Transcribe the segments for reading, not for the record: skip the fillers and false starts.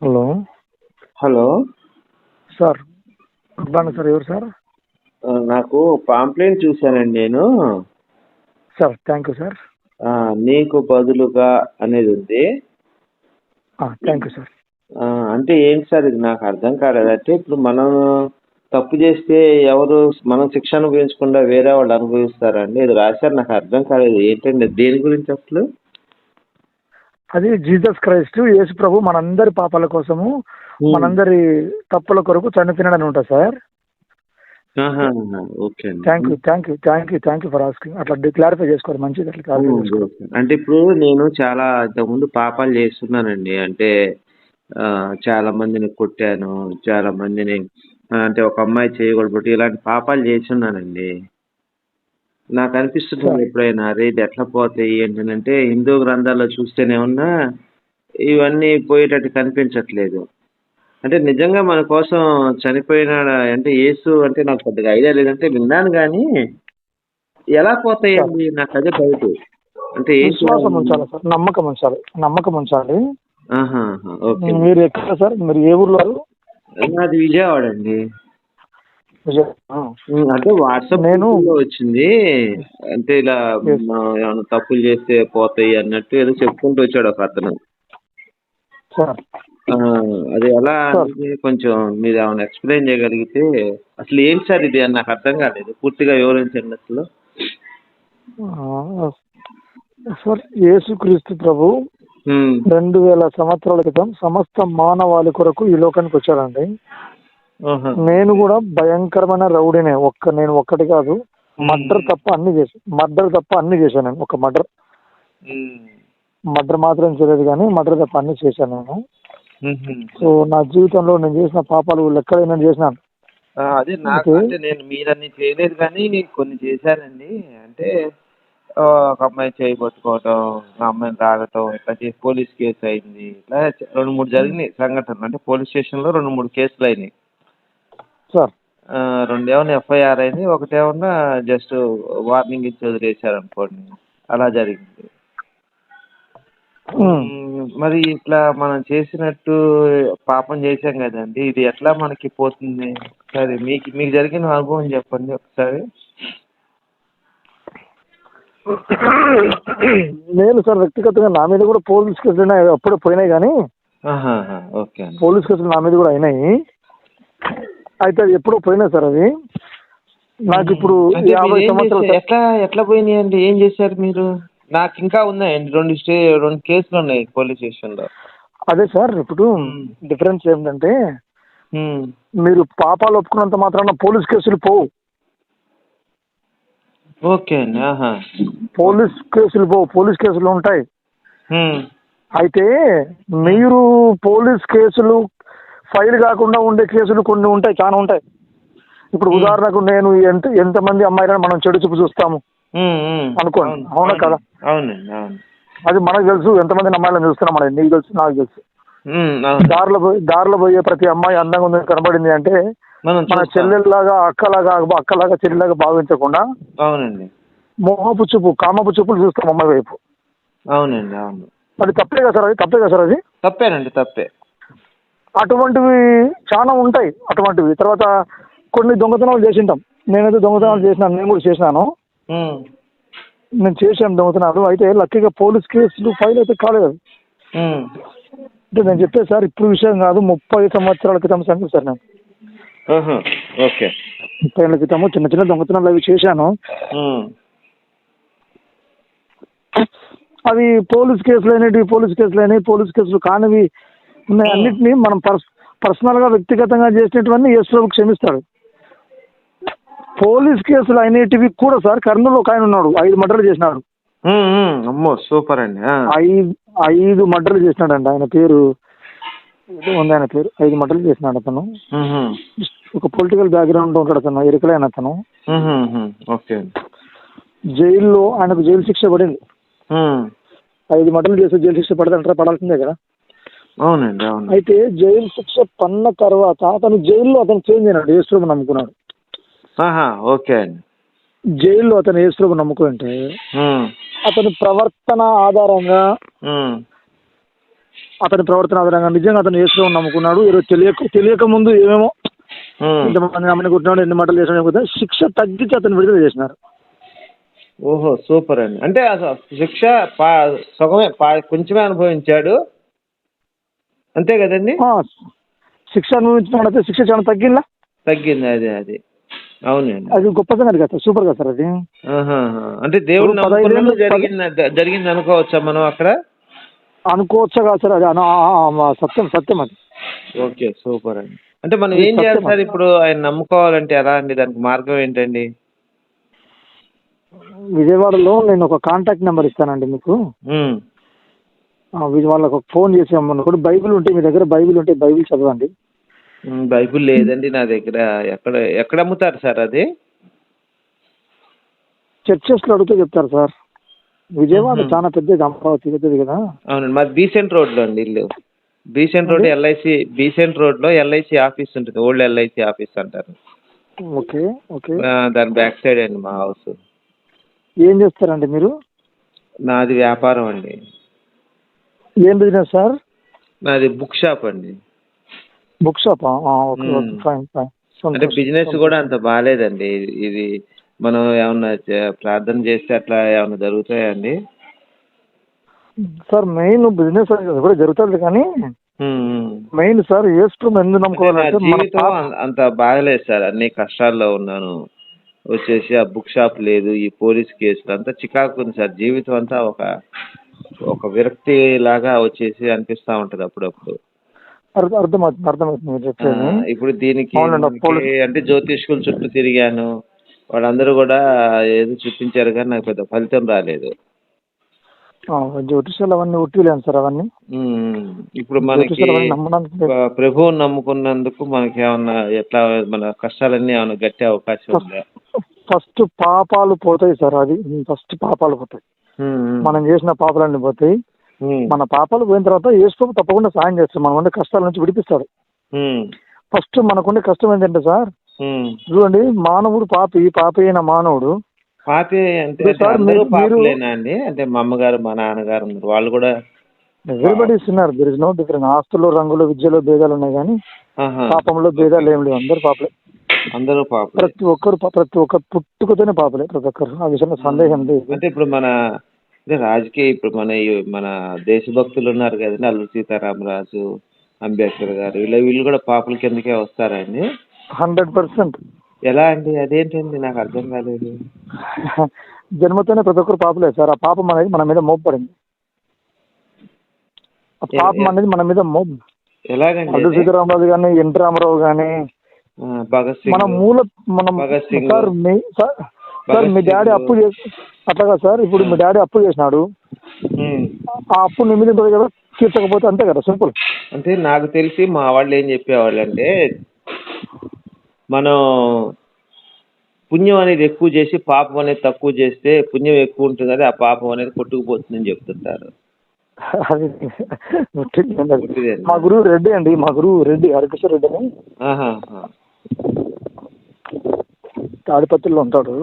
Hello. Hello. Sir good morning sir. ఎవరు sir? నాకు pamphlet చూశానండి నేను. Sir thank you sir. నీకు బదులుగా అనేది ఉంది. Thank you sir. అంటే ఏంటి సార్, ఇది నాకు అర్థం కాలేదు. అంటే ఇప్పుడు మనం తప్పు చేస్తే ఎవరు మనం శిక్ష అనుభవించకుండా వేరే వాళ్ళు అనుభవిస్తారండి? ఇది రాశారు, నాకు అర్థం కాలేదు. ఏంటండి దేని గురించి అసలు? అది జీసస్ క్రైస్ట్ యేసు ప్రభు మనందరి పాపాల కోసము మనందరి తప్పుల కొరకు చనిపోయినాడని ఉంటుంది సార్. ఓకే అండి. Thank you thank you thank you thank you for asking. అట్లా క్లారిఫై చేసుకోవాలి, మంచిది. అట్లా క్లారిఫై చేసుకోవాలి. అంటే ఇప్పుడు నేను చాలా ఇంతకుముందు పాపాలు చేస్తున్నానండి. అంటే చాలా మందిని కొట్టాను, చాలా మందిని అంటే ఒక అమ్మాయి చేయకూడదు, ఇలాంటి పాపాలు చేస్తున్నానండి. నాకు అనిపిస్తుంది ఎప్పుడైనా, అరే ఇది ఎట్లా పోతాయి ఏంటంటే, హిందూ గ్రంథాల్లో చూస్తేనేమన్నా ఇవన్నీ పోయేటట్టు కనిపించట్లేదు. అంటే నిజంగా మన కోసం చనిపోయినాడు అంటే యేసు అంటే నాకు పెద్దగా ఐడియా లేదంటే విన్నాను కానీ ఎలా పోతాయండి నాకు అదే డౌట్. అంటే విశ్వాసం ఉంచాలి సార్, నమ్మకం ఉంచాలి, నమ్మకం ఉంచాలి. ఓకే. మీరు ఎక్కడ సార్? మీరు ఏ ఊర్లో? నాది విజయవాడ అండి. అంటే వాట్సాప్ నేను వచ్చింది. అంటే ఇలా ఏమైనా తప్పులు చేస్తే పోతాయి అన్నట్టు ఏదో చెప్పుకుంటూ వచ్చాడు ఒక అతను. అది ఎలా అనేది కొంచెం మీరు ఏమైనా ఎక్స్ప్లెయిన్ చేయగలిగితే. అసలు ఏంటి సార్ ఇది అని నాకు అర్థం కాలేదు, పూర్తిగా వివరించండి అసలు. సార్ యేసుక్రీస్తు ప్రభు 2000 సంవత్సరాల క్రితం సమస్త మానవాళి కొరకు ఈ లోకానికి వచ్చాడండి. నేను కూడా భయంకరమైన రౌడీనే. నేను ఒక్కటి కాదు, మర్డర్ తప్ప అన్ని చేశాను నేను. ఒక మర్డర్ మాత్రం చేయలేదు కానీ మర్డర్ తప్ప అన్ని చేశాను నేను. సో నా జీవితంలో నేను చేసిన పాపాలు లెక్కలేనని చేసినాను. అదే నాకు అంటే నేను మీరన్నీ చేయలేదు కానీ కొన్ని చేశానండి. అంటే ఒక అమ్మాయి చేయి పట్టుకోవటం, ఆ అమ్మాయిని తాగటం, ఇట్లా చేసి పోలీస్ కేసు అయింది. ఇట్లా 2-3 జరిగినాయి సంఘటనలు. అంటే పోలీస్ స్టేషన్లో 2-3 కేసులు అయినాయి సార్. 2 ఏమన్నా ఎఫ్ఐఆర్ అయింది, ఒకటేమన్నా జస్ట్ వార్నింగ్ ఇచ్చి వదిలేశారు అనుకోండి. అలా జరిగింది. మరి ఇట్లా మనం చేసినట్టు పాపం చేశాం కదండి, ఇది ఎట్లా మనకి పోతుంది? సరే మీకు జరిగిన అనుభవం చెప్పండి ఒకసారి. నేను సార్ వ్యక్తిగతంగా నా మీద కూడా పోలీస్ కేసులు అప్పుడే పోయినాయి కానీ ఓకే, పోలీస్ కేసులు నా మీద కూడా అయినాయి. అయితే అది ఎప్పుడో పోయినాయి సార్. అది నాకు ఇప్పుడు 50 సంవత్సరాలు. ఎట్లా పోయినాయి అండి? ఏం చేశారు మీరు? నాకు ఇంకా ఉన్నాయండి 2 కేసులు ఉన్నాయి పోలీస్ స్టేషన్లో. అదే సార్, ఇప్పుడు డిఫరెన్స్ ఏంటంటే మీరు పాపాలు ఒప్పుకున్నంత మాత్రాన పోలీస్ కేసులు పోవు. ఓకే అండి. పోలీస్ కేసులు ఉంటాయి. అయితే మీరు పోలీస్ కేసులు ఫైల్ కాకుండా ఉండే కేసులు కొన్ని ఉంటాయి, చాలా ఉంటాయి. ఇప్పుడు ఉదాహరణకు నేను ఎంతమంది అమ్మాయిలను మనం చెడు చూపు చూస్తాము అనుకోండి, అవునా కదా? అది మనకు తెలుసు, ఎంతమంది అమ్మాయిలను చూస్తున్నాం అనేది నీకు తెలుసు, నాకు తెలుసు. దారిలో పోయే ప్రతి అమ్మాయి అందంగా ఉందని కనబడింది అంటే మన చెల్లెల్లాగా అక్కలాగా చెల్లెలాగా భావించకుండా మోహపు చూపు, కామపు చూపులు చూస్తాం అమ్మాయి వైపు. అవునండి, అవును. అది తప్పే కదా సార్? అది తప్పేనండి, తప్పే. అటువంటివి చాలా ఉంటాయి. అటువంటివి తర్వాత కొన్ని దొంగతనాలు చేసింటాం. నేనైతే దొంగతనాలు చేసినాను, నేను కూడా చేసినాను. నేను చేశాను దొంగతనాలు. అయితే లక్కీగా పోలీస్ కేసులు ఫైల్ అయితే కాలేదు. అంటే నేను చెప్పేది సార్ ఇప్పుడు విషయం కాదు, 30 సంవత్సరాల క్రితం సంగతి సార్. నేను 30 ఏళ్ళ క్రితము చిన్న చిన్న దొంగతనాలు అవి చేశాను. అవి పోలీస్ కేసులు కానివి ఉన్నాయి. అన్నిటినీ మనం పర్సనల్గా వ్యక్తిగతంగా చేసినటువన్నీ యేసు క్షమిస్తాడు. పోలీస్ కేసులు అయినటివి కూడా సార్, కర్నూలు ఒక ఆయన ఉన్నాడు, 5 మర్డర్లు చేసినాడు. సూపర్ అండి. 5 మర్డర్లు చేసినాడండి. ఆయన పేరు 5 మర్డర్లు చేసినాడు అతను. ఒక పొలిటికల్ బ్యాక్గ్రౌండ్ ఉంటాడు అతను, ఎరుకలైన అతను. జైల్లో ఆయనకు జైలు శిక్ష పడింది. 5 మర్డర్లు చేస్తే జైలు శిక్ష పడాల్సిందే కదా? అవునండి, అవును. అయితే జైలు శిక్ష పడిన తర్వాత అతను జైల్లో చేంజ్ అయినాడు, యేసు నమ్ముకున్నాడు. జైల్లో అతను యేసు నమ్ముకుంటే అతని ప్రవర్తన ఆధారంగా అతని ప్రవర్తన ఆధారంగా నిజంగా అతను యేసుని నమ్ముకున్నాడు, ఏదో తెలియక ముందు ఏమేమో ఇంతమంది నమ్మని కుట్టినాడు, ఎన్ని మాటలు చేసినా శిక్ష తగ్గించి అతను విడుదల చేసినారు. ఓహో, సూపర్ అండి. అంటే అసలు శిక్ష సగమే కొంచెమే అనుభవించాడు అంతే కదండి? శిక్ష అనుభవించినట్లయితే శిక్ష చాలా తగ్గిందా? తగ్గింది. అది అవునండి. అది గొప్ప సంగతి కదా, సూపర్ కదా సార్ అది. అంటే దేవుడు జరిగింది అనుకోవచ్చా మనం అక్కడ? అనుకోవచ్చా కాదు సార్, అది సత్యం అది. ఓకే, సూపర్ అండి. అంటే మనం ఏం చేయాలి సార్ ఇప్పుడు ఆయన నమ్ముకోవాలంటే? ఎలా అండి, దానికి మార్గం ఏంటండి? విజయవాడలో నేను ఒక కాంటాక్ట్ నెంబర్ ఇస్తానండి మీకు. వాళ్ళకు ఫోన్ చేసి అమ్మను బైబిల్ ఉంటే మీ దగ్గర, బైబిల్ ఉంటే బైబిల్ చదవండి. బైబిల్ లేదండి నా దగ్గర. ఎక్కడ అమ్ముతారు సార్ అది? చర్చెస్లో అడిగితే చెప్తారు సార్. విజయవాడ చాలా పెద్దది, అమరావతి పెద్దది కదా. అవునండి, మాది బీసెంట్ రోడ్లో అండి ఇల్లు. బీసెంట్ రోడ్ బీసెంట్ రోడ్లో ఎల్ఐసి ఆఫీస్ ఉంటుంది, ఓల్డ్ ఎల్ఐసి ఆఫీస్ అంటారు. Okay okay. దాని బ్యాక్ సైడ్ అండి మా హౌస్. ఏం చేస్తారండి మీరు? నాది వ్యాపారం అండి. ఏం బిజినెస్ సార్? నాది బుక్ షాప్ అండి. బుక్ షాపా? Fine fine. అంటే బిజినెస్ కూడా అంత బాగాలేదండి. ఇది మనం ఏమన్నా ప్రార్థన చేస్తే అట్లా ఏమన్నా జరుగుతాయండి సార్? మెయిన్ బిజినెస్ కూడా జరుగుతుంది, కానీ మెయిన్ సార్ యేసు ఎందుకు నమ్ముకోవాలంటే జీవితం అంత బాగలేదు సార్. అన్ని కష్టాల్లో ఉన్నాను. వచ్చేసి ఆ బుక్ షాప్ లేదు, ఈ పోలీస్ కేసులు అంతా చికాకు ఉంది సార్. జీవితం అంతా ఒక విరక్తి లాగా వచ్చేసి అనిపిస్తా ఉంటది అప్పుడప్పుడు. అర్థమవుతుంది చెప్పేది. ఇప్పుడు దీనికి అంటే జ్యోతిష్కుల చుట్టూ తిరిగాను, వాళ్ళందరూ కూడా ఏదో చూపించారు కానీ నాకు పెద్ద ఫలితం రాలేదు. జ్యోతిషాలు అవన్నీ ఉట్టిలేను సార్ అవన్నీ. ఇప్పుడు మనకి ప్రభువుని నమ్ముకున్నందుకు మనకి ఏమన్నా ఎట్లా మన కష్టాలన్నీ ఏమన్నా గట్టే అవకాశం ఉందా? ఫస్ట్ పాపాలు పోతాయి సార్, అది ఫస్ట్ పాపాలు పోతాయి. మనం చేసిన పాపాలన్నీ పోతాయి. మన పాపాలు పోయిన తర్వాత యేసు తప్పకుండా సాయం చేస్తాడు, మన ఉండే కష్టాల నుంచి విడిపిస్తాడు. ఫస్ట్ మనకుండే కష్టం ఏంటంటే సార్, చూడండి, మానవుడు పాపి అయిన మానవుడు. పాపి అంటే పాపలేనా అండి? అంటే మా అమ్మగారు మా నాన్నగారు వాళ్ళు కూడా ఎవ్రీబడి ఉన్నారు. There is no difference. ఆస్తులు, రంగులు, విద్యలో భేదాలు ఉన్నాయి, కానీ పాపంలో భేదాలు ఏం లేవు. అందరూ పాపలే. అందరూ పాపలే. ప్రతి ఒక్కరు పుట్టుకతోనే పాపలే ప్రతి ఒక్కరు. ఆ విషయంలో సందేహం లేదు. అంటే ఇప్పుడు రాజకీయ ఇప్పుడు మన దేశభక్తులు ఉన్నారు కదండి, అల్లూరి సీతారామరాజు, అంబేద్కర్ గారు, వీళ్ళు కూడా పాపల కిందకే వస్తారా అండి? 100%. ఎలా అండి? అదేంటండి, నాకు అర్థం కాలేదు. జన్మతోనే ప్రతి ఒక్కరు పాపలే సార్. ఆ పాపం అనేది మన మీద మోపబడింది. ఆ పాపం అనేది మన మీద మోపు. ఎలాగండి? అల్లూరి సీతారామరాజు కానీ, ఎన్టీ రామారావు కానీ, భగత్ సింగ్, సార్ మీ డాడీ అప్పు చేసి అట్లాగా సార్. ఇప్పుడు మీ డాడీ అప్పు చేసినాడు, ఆ అప్పు నీ మీద ఉంటుంది కదా, తీర్చకపోతే అంతే కదా, సింపుల్. అంటే నాకు తెలిసి మా వాళ్ళు ఏం చెప్పేవాళ్ళు అంటే, మనం పుణ్యం అనేది ఎక్కువ చేసి పాపం అనేది తక్కువ చేస్తే పుణ్యం ఎక్కువ ఉంటుంది, అది ఆ పాపం అనేది కొట్టుకుపోతుందని చెప్తుంటారు. మా గురువు రెడ్డి అండి, మా గురువు రెడ్డి, హరికృష్ణ రెడ్డి అని తాడిపత్రిలో ఉంటాడు.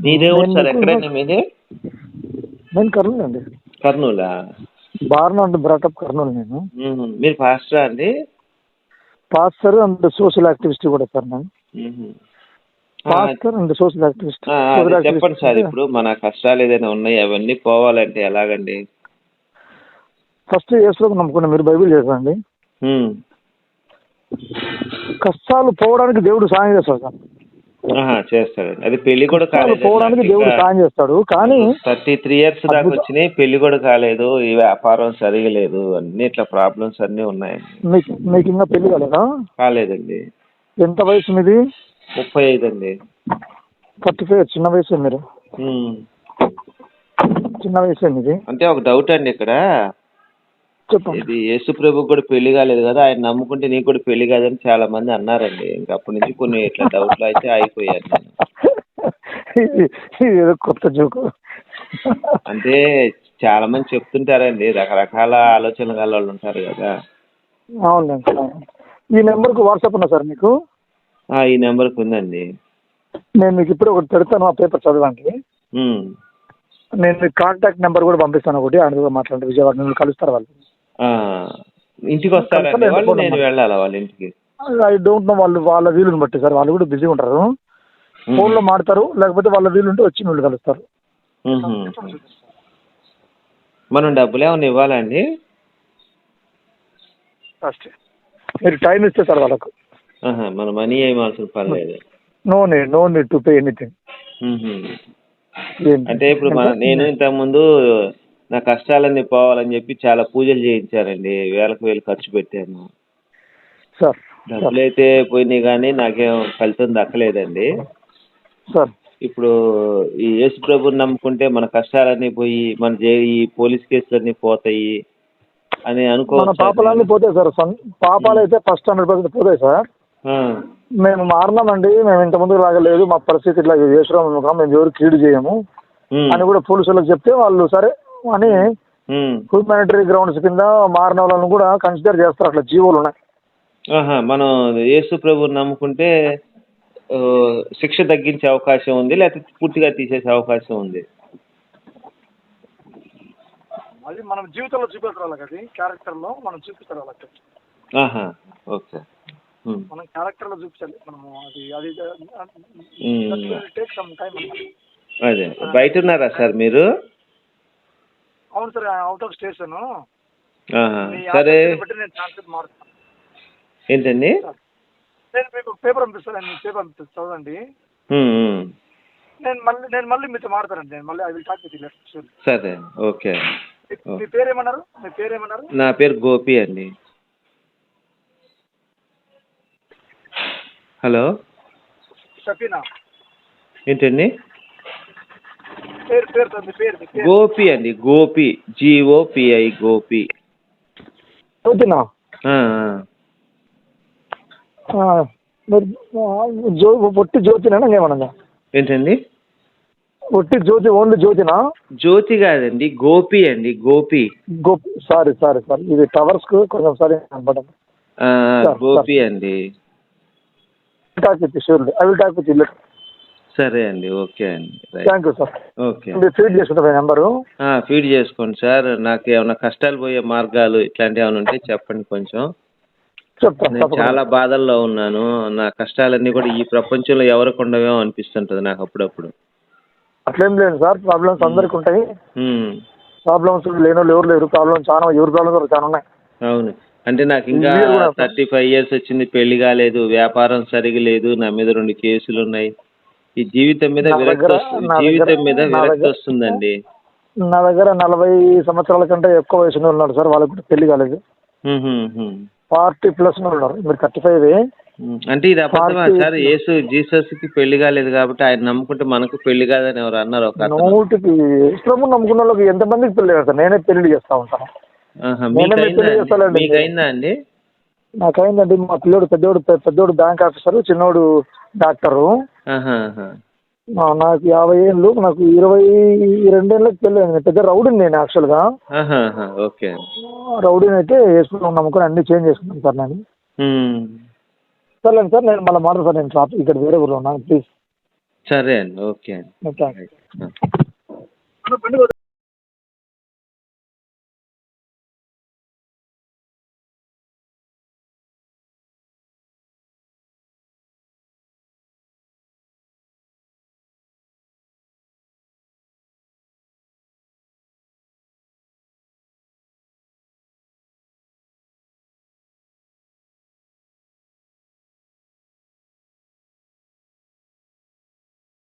మీదే ఊరు సార్? ఎక్కడండి మీది? నేను కర్నూలు అండి. కర్నూలా? Born and brought up Kurnool. నేను. మీరు పాస్టరా అండి? పాస్టర్ అండ్ సోషల్ యాక్టివిస్ట్ కూడా సార్. నేను పాస్టర్ అండ్ సోషల్ యాక్టివిస్ట్. చెప్పండి సార్, ఇప్పుడు మన కష్టాలు ఏదైనా ఉన్నాయి, అవన్నీ పోవాలంటే ఎలాగండి? ఫస్ట్ యేసులోకి నమ్ముకున్నా, మీరు బైబిల్ చేసండి. కష్టాలు పోవడానికి దేవుడు సాయం చేస్తాడు సార్. చేస్తాడండి. అది పెళ్లి కూడా కాలేదు పోవడానికి దేవుడు సాయం చేస్తాడు, కానీ 33 years దాకా వచ్చినాయి, పెళ్లి కూడా కాలేదు, ఈ వ్యాపారం సరిగలేదు, అన్ని ఇట్లా ప్రాబ్లమ్స్ అన్ని ఉన్నాయండి. మీకు ఇంకా పెళ్లి కాలేదా? కాలేదండి. ఎంత వయసు మీది? 35 అండి. 35. చిన్న వయసు మీరు, చిన్న వయసు మీది. అంటే ఒక డౌట్ అండి ఇక్కడ, ఇది యేసు ప్రభు కూడా పెళ్లి కాలేదు కదా, ఆయన నమ్ముకుంటే నీకు కూడా పెళ్లి కాదని చాలా మంది అన్నారండి. ఇంకా అప్పటి నుంచి కొన్ని ఇట్లా డౌట్లు అయితే అయిపోయాను నేను. ఏదో కొత్త జోకు. అంటే చాలా మంది చెప్తుంటారండి, రకరకాల ఆలోచనలు గల వాళ్ళు ఉంటారు కదా. అవునండి. ఈ నెంబర్కు వాట్సాప్ ఉన్నా సార్ మీకు? ఈ నెంబర్కి ఉందండి. నేను మీకు ఇప్పుడు ఒకటి పెడతాను, ఆ పేపర్ చదవడానికి. నేను మీకు కాంటాక్ట్ నెంబర్ కూడా పంపిస్తాను ఒకటి, అందులో మాట్లాడండి. విజయవాడ కలుస్తారు వాళ్ళు. ఆ, ఇంటికి వస్తారండి వాళ్ళు, నేను వెళ్ళాలా వాళ్ళ ఇంటికి? ఐ డోంట్ నో, వాళ్ళు వాళ్ళ వీలుని బట్టి సార్, వాళ్ళు కూడా బిజీగా ఉంటారు. ఫోన్లో మాడతారు, లేకపోతే వాళ్ళ వీలుంటే వచ్చి వీళ్ళు కలుస్తారు. మనం డబ్బులు ఏమైనా ఇవ్వాలండి? ఫస్ట్ మీరు టైం ఇస్తే సార్ వాళ్ళకు. మన మనీ ఏమి అవసరం పర్లేదు. No need to pay anything. అంటే ఇప్పుడు నేను ఇంతకుముందు నా కష్టాలన్నీ పోవాలని చెప్పి చాలా పూజలు చేయించారండి, వేలకు వేలు ఖర్చు పెట్టాను. సార్ డబ్బులు అయితే పోయినాయి కానీ నాకేం ఫలితం దక్కలేదండి. సార్ ఇప్పుడు ఈ యేసు ప్రభుని నమ్ముకుంటే మన కష్టాలన్నీ పోయి మన ఈ పోలీస్ కేసులన్నీ పోతాయి అని మన అనుకోవచ్చు. పాపాలన్నీ పోతాయి సార్, పాపాలు అయితే ఫస్ట్ 100% పోతాయి సార్. మేము మారినామండి, మేము ఇంతకుముందు రాగలేదు, మా పరిస్థితి ఇట్లా యేసురాము మేము ఎవరు కీడు చేయము అని కూడా పోలీసులకు చెప్తే వాళ్ళు సరే అని హ్యూమానిటరీ గ్రౌండ్స్ కింద మారిన వాళ్ళని కూడా కన్సిడర్ చేస్తారు. అట్లా జీవోలు ఉన్నాయి. మనం యేసు ప్రభుని నమ్ముకుంటే శిక్ష తగ్గించే అవకాశం ఉంది, లేకపోతే పూర్తిగా తీసేసే అవకాశం ఉంది. అది మనం జీవితంలో చూపిస్తారు వాళ్ళకి, అది క్యారెక్టర్లో మనం చూపిస్తారు వాళ్ళకి. ఓకే, మనం క్యారెక్టర్లో చూపించాలి మనము. అది టేక్ సమ్ టైం. అదే బయట ఉన్నారా సార్ మీరు? అవును సార్, అవుట్ ఆఫ్ స్టేషన్. సరే, నేను ట్రాన్స్ఫర్ మారుతాను. ఏంటండి? నేను మీకు పేపర్ పంపిస్తాను, పేపర్ పంపిస్తాను చదవండి. నేను మళ్ళీ మీతో మాట్లాడతానండి. నేను మళ్ళీ I will talk with you. సరే, ఓకే. మీ పేరేమన్నారు? మీ పేరేమన్నారు? నా పేరు గోపి అండి. హలో, షఫీనా. ఏంటండి? పేరు సార్, మీ పేరు? గోపి అండి, గోపి, GOPI, గోపి. జ్యోతినా? ఒట్టి జ్యోతినా ఏమన్నా? ఏంటండి? ఒట్టి జ్యోతి, ఓన్లీ జ్యోతినా? జ్యోతి కాదండి, గోపి అండి, గోపి. సారీ ఇది టవర్స్ కు కొంచెం సరే గోపి అండి. I will talk with you. సరే అండి, ఓకే అండి. Thank you sir. Okay, feed చేసుకుంటా నెంబరు. ఫీడ్ చేసుకోండి సార్. నాకు ఏమైనా కష్టాలు పోయే మార్గాలు ఇట్లాంటివి ఏమైనా ఉంటే చెప్పండి కొంచెం. నేను చాలా బాధల్లో ఉన్నాను. నా కష్టాలన్నీ కూడా ఈ ప్రపంచంలో ఎవరికి ఉండవేమో అనిపిస్తుంటది నాకు అప్పుడప్పుడు. అట్లేం లేదు సార్, ప్రాబ్లమ్స్ అందరికి ఉంటాయి. ప్రాబ్లమ్స్ లేనోళ్ళు ఎవరు లేరు. ప్రాబ్లమ్స్ చాలా, ఎవరి ప్రాబ్లమ్స్ చాలా ఉన్నాయి. అవును, అంటే నాకు ఇంకా 35 years వచ్చింది, పెళ్లి కాలేదు, వ్యాపారం సరిగా లేదు, నా మీద 2 కేసులు ఉన్నాయి. ఈ జీవితం మీద విరక్తి వస్తుందండి. నా దగ్గర 40 సంవత్సరాల కంటే ఎక్కువ వయసులో ఉన్నారు సార్, వాళ్ళకి కూడా పెళ్లి కాలేదు. 40+ ఉన్నారు. మీరు 35. అంటే ఇది అబద్ధమా సార్? జీసస్ కి పెళ్లి కాలేదు కాబట్టి ఆయన నమ్ముకుంటే మనకు పెళ్లి కాదని ఎవరు అన్నారు? ఒక 100కి ఇస్లాం నమ్ముకున్న వాళ్ళకి ఎంతమందికి పెళ్లి చేస్తారు? నేనే పెళ్లి చేస్తా ఉంటాను. మీకైందా అండి? నాకైందండి. మా పెద్దోడు బ్యాంక్ ఆఫీసర్, చిన్నోడు డాక్టరు. నాకు 50 ఏళ్ళు, నాకు 22 ఏళ్ళకి పెళ్ళి. పెద్ద రౌడీని నేను యాక్చువల్గా. రౌడీని అయితే వేసుకుని నమ్ముకొని అన్ని చేంజ్ చేసుకున్నాను సార్ నేను. సర్లేండి సార్, నేను మళ్ళీ మాట్లాడతాను సార్. నేను షాప్ ఇక్కడ వేరే ఊళ్ళో ఉన్నాను, ప్లీజ్. సరే అండి, ఓకే అండి.